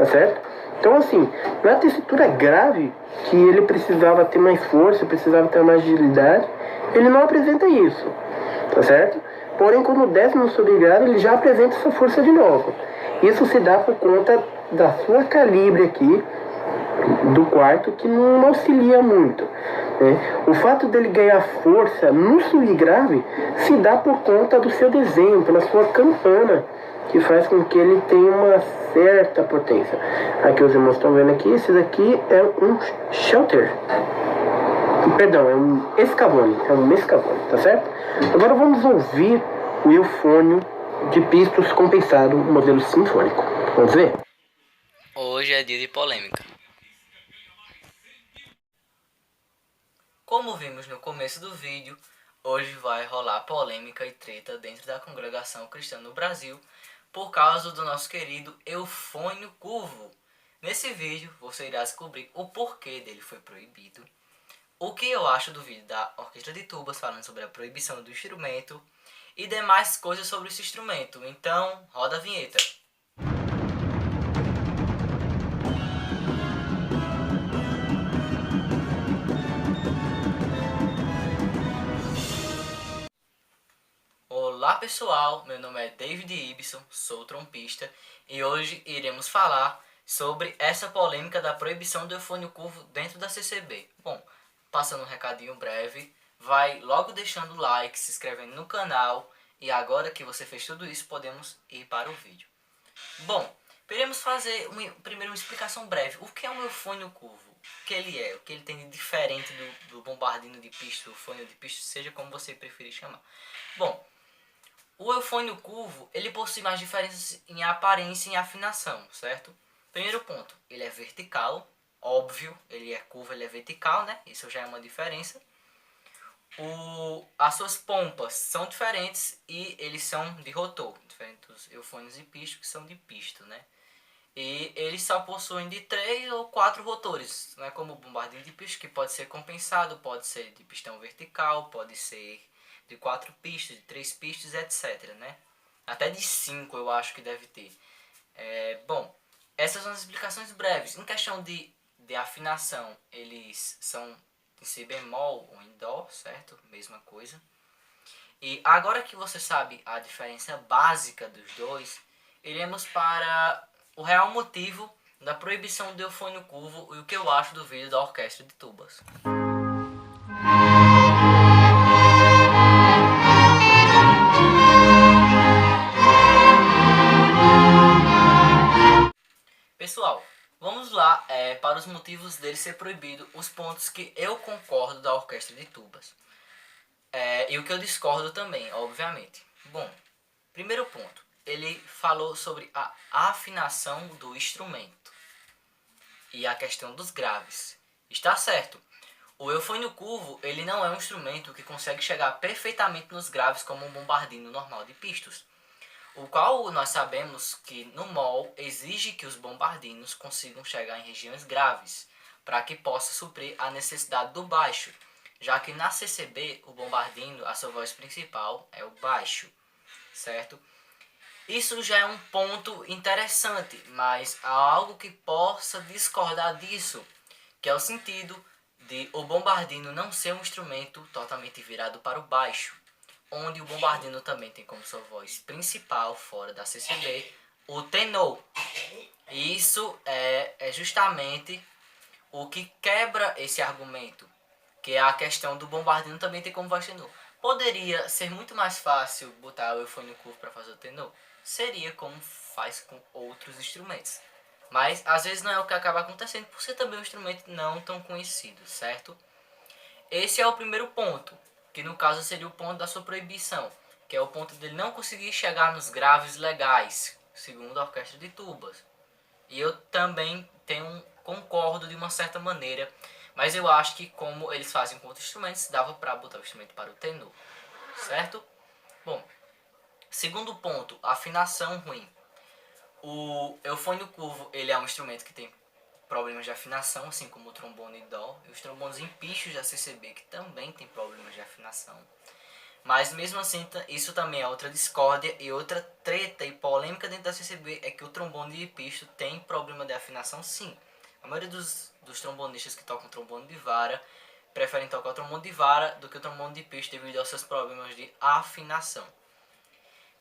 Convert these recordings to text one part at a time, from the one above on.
tá certo? Então, assim, na tessitura grave, que ele precisava ter mais força, precisava ter mais agilidade, ele não apresenta isso, tá certo? Porém, quando desce no subgrave, ele já apresenta essa força de novo. Isso se dá por conta da sua calibre aqui, do quarto, que não auxilia muito, né? O fato dele ganhar força no subgrave se dá por conta do seu desenho, pela sua campana, que faz com que ele tenha uma certa potência. Aqui os irmãos estão vendo aqui, esse daqui é um shelter. Perdão, é um escavone, tá certo? Agora vamos ouvir o eufônio de pistos compensado, modelo sinfônico. Vamos ver? Hoje é dia de polêmica. Como vimos no começo do vídeo, hoje vai rolar polêmica e treta dentro da congregação cristã no Brasil por causa do nosso querido eufônio curvo. Nesse vídeo você irá descobrir o porquê dele foi proibido, o que eu acho do vídeo da Orquestra de Tubas falando sobre a proibição do instrumento e demais coisas sobre esse instrumento. Então, roda a vinheta. Olá pessoal, meu nome é David Ibson, sou trompista e hoje iremos falar sobre essa polêmica da proibição do eufônio curvo dentro da CCB. Bom, passando um recadinho breve, vai logo deixando o like, se inscrevendo no canal e agora que você fez tudo isso, podemos ir para o vídeo. Bom, iremos fazer primeiro uma explicação breve. O que é um eufônio curvo? O que ele é? O que ele tem de diferente do bombardino de pisto, o eufônio de pisto, seja como você preferir chamar. Bom, o eufônio curvo, ele possui mais diferenças em aparência e em afinação, certo? Primeiro ponto, ele é vertical, óbvio, ele é curvo, ele é vertical, né? Isso já é uma diferença. As suas pompas são diferentes e eles são de rotor, diferente dos eufônios de pisto, que são de pisto, né? E eles só possuem de 3 ou 4 rotores, não é como o bombardino de pisto, que pode ser compensado, pode ser de pistão vertical, pode ser de 4 pistas, de 3 pistas, etc, né? Até de 5 eu acho que deve ter. Bom, essas são as explicações breves. Em questão de afinação, eles são em si bemol ou em dó, certo? Mesma coisa. E agora que você sabe a diferença básica dos dois, iremos para o real motivo da proibição do eufônio curvo e o que eu acho do vídeo da Orquestra de Tubas. Pessoal, vamos lá para os motivos dele ser proibido, os pontos que eu concordo da Orquestra de Tubas. E o que eu discordo também, obviamente. Bom, primeiro ponto, ele falou sobre a afinação do instrumento e a questão dos graves. Está certo, o eufônio curvo ele não é um instrumento que consegue chegar perfeitamente nos graves como um bombardino normal de pistos, o qual nós sabemos que no mol exige que os bombardinos consigam chegar em regiões graves, para que possa suprir a necessidade do baixo, já que na CCB o bombardino, a sua voz principal é o baixo, certo? Isso já é um ponto interessante, mas há algo que possa discordar disso, que é o sentido de o bombardino não ser um instrumento totalmente virado para o baixo, onde o bombardino também tem como sua voz principal, fora da CCB, o tenor. E isso é justamente o que quebra esse argumento, que é a questão do bombardino também tem como voz tenor. Poderia ser muito mais fácil botar o eufônio curvo para fazer o tenor? Seria, como faz com outros instrumentos. Mas às vezes não é o que acaba acontecendo, por ser também um instrumento não tão conhecido, certo? Esse é o primeiro ponto, que no caso seria o ponto da sua proibição, que é o ponto dele não conseguir chegar nos graves legais, segundo a Orquestra de Tubas. E eu também concordo de uma certa maneira, mas eu acho que como eles fazem com outros instrumentos, dava para botar o instrumento para o tenor, certo? Bom, segundo ponto, afinação ruim. O eufônio curvo ele é um instrumento que tem problemas de afinação, assim como o trombone e dó, e os trombones em pichos da CCB, que também tem problemas de afinação. Mas mesmo assim, isso também é outra discórdia e outra treta e polêmica dentro da CCB é que o trombone de pisto tem problema de afinação, sim. A maioria dos trombonistas que tocam trombone de vara preferem tocar o trombone de vara do que o trombone de pisto devido aos seus problemas de afinação.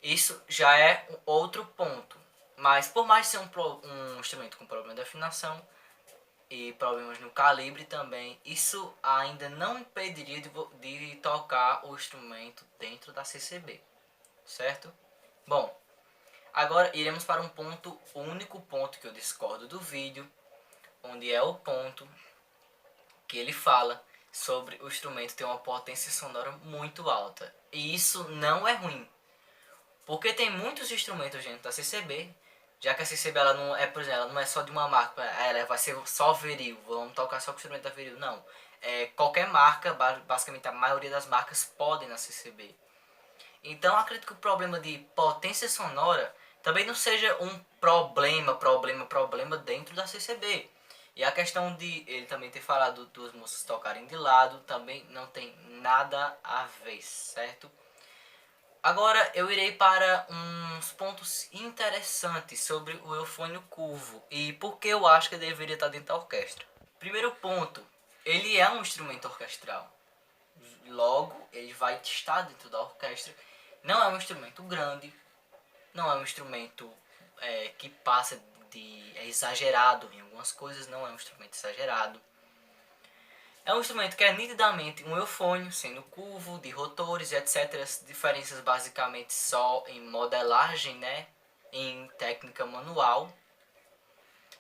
Isso já é outro ponto. Mas por mais ser um instrumento com problema de afinação e problemas no calibre também, isso ainda não impediria de tocar o instrumento dentro da CCB, certo? Bom, agora iremos para um ponto, o único ponto que eu discordo do vídeo, onde é o ponto que ele fala sobre o instrumento ter uma potência sonora muito alta. E isso não é ruim, porque tem muitos instrumentos dentro da CCB, já que a CCB ela não é, por exemplo, ela não é só de uma marca, ela vai ser só viril, vamos tocar só com o instrumento da viril, não. Qualquer marca, basicamente a maioria das marcas podem na CCB. Então acredito que o problema de potência sonora também não seja um problema dentro da CCB. E a questão de ele também ter falado dos músicos tocarem de lado também não tem nada a ver, certo? Agora eu irei para uns pontos interessantes sobre o eufônio curvo e por que eu acho que deveria estar dentro da orquestra. Primeiro ponto, ele é um instrumento orquestral. Logo, ele vai estar dentro da orquestra. Não é um instrumento grande, não é um instrumento que passa é exagerado em algumas coisas, não é um instrumento exagerado. É um instrumento que é nitidamente um eufônio, sendo curvo, de rotores, etc. As diferenças basicamente só em modelagem, né? Em técnica manual.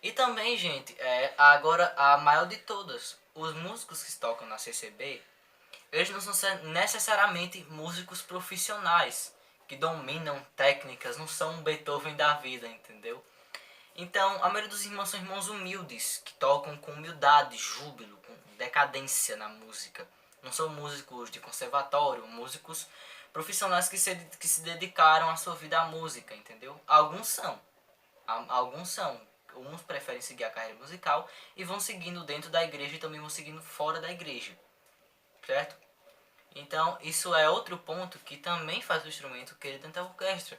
E também, gente, agora a maior de todas, os músicos que tocam na CCB, eles não são necessariamente músicos profissionais, que dominam técnicas, não são um Beethoven da vida, entendeu? Então, a maioria dos irmãos são irmãos humildes, que tocam com humildade, júbilo, com decadência na música. Não são músicos de conservatório, músicos profissionais que se dedicaram a sua vida à música, entendeu? Alguns são. Alguns são. Uns preferem seguir a carreira musical e vão seguindo dentro da igreja e também vão seguindo fora da igreja. Certo? Então, isso é outro ponto que também faz o instrumento querer dentro da orquestra.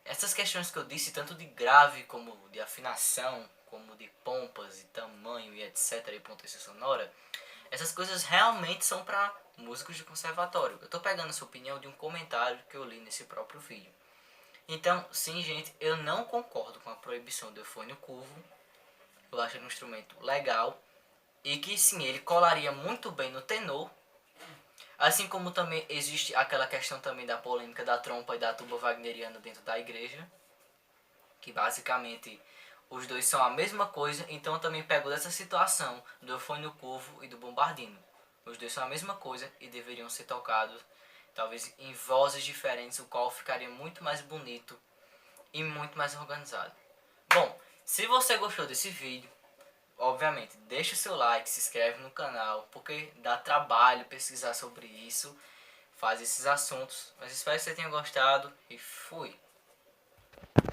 Essas questões que eu disse, tanto de grave como de afinação, como de pompas e tamanho e etc, e potência sonora, essas coisas realmente são para músicos de conservatório. Eu estou pegando essa opinião de um comentário que eu li nesse próprio vídeo. Então, sim, gente, eu não concordo com a proibição do eufônio curvo. Eu acho ele um instrumento legal e que sim, ele colaria muito bem no tenor. Assim como também existe aquela questão também da polêmica da trompa e da tuba wagneriana dentro da igreja, que basicamente os dois são a mesma coisa, então eu também pego dessa situação do eufônio curvo e do bombardino. Os dois são a mesma coisa e deveriam ser tocados talvez em vozes diferentes, o qual ficaria muito mais bonito e muito mais organizado. Bom, se você gostou desse vídeo, obviamente, deixa o seu like, se inscreve no canal, porque dá trabalho pesquisar sobre isso, faz esses assuntos. Mas espero que você tenha gostado e fui!